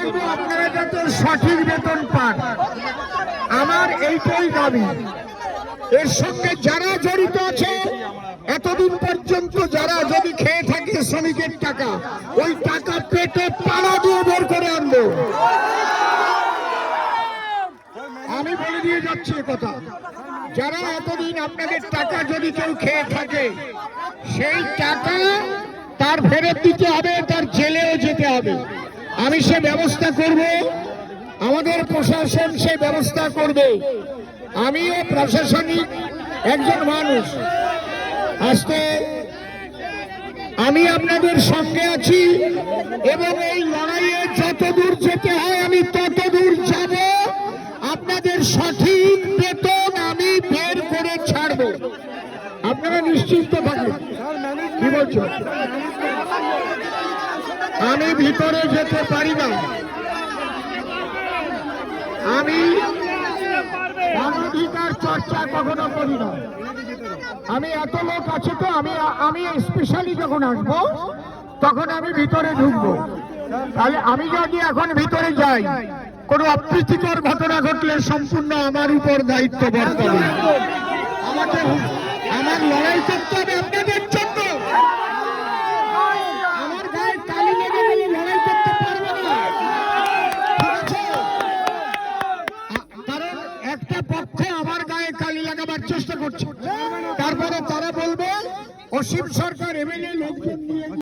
বলবো আপনারা যাতে সঠিক বেতন পান, আমার এইটাই দাবি। এর সঙ্গে যারা জড়িত আছে এতদিন পর্যন্ত, যারা যদি খেয়ে থাকে শ্রমিকের টাকা, ওই টাকা পেটে পাড়া দিয়ে বের করে আনবো। আমি বলে দিয়ে যাচ্ছি কথা, যারা এতদিন আপনাদের টাকা যদি কেউ খেয়ে থাকে, সেই টাকা তার ফেরত দিতে হবে, তার জেলেও যেতে হবে। আমি সে ব্যবস্থা করব, আমাদের প্রশাসন সে ব্যবস্থা করবে। আমিও প্রশাসনিক একজন মানুষ, আজকে আমি আপনাদের সঙ্গে আছি এবং এই লড়াইয়ে যত দূর যেতে হয় আমি তত দূর যাব। আপনাদের সঠিক বেতন আমি বের করে ছাড়বো, আপনারা নিশ্চিন্ত থাকবেন। কি বলছো? আমি ভিতরে যেতে পারি না, আমি অধিকার চর্চা কখনো করি না। আমি এত লোক আছে তো, আমি স্পেশালি যখন আসবো তখন আমি ভিতরে ঢুকবো। তাহলে আমি যদি এখন ভিতরে যাই, কোনো অপ্রীতিকর ঘটনা ঘটলে সম্পূর্ণ আমার উপর দায়িত্ব বর্তাবে। আমাকে আমার লড়াই করতে হবে আপনাদের জন্য। আমার গায়ে কালি লেগে গেলে লড়াই করতে পারবো না, কারণ একটা পক্ষ আমার গায়ে কালি লাগাবার চেষ্টা করছে। তারপরে তারা বলবে অসীম সরকার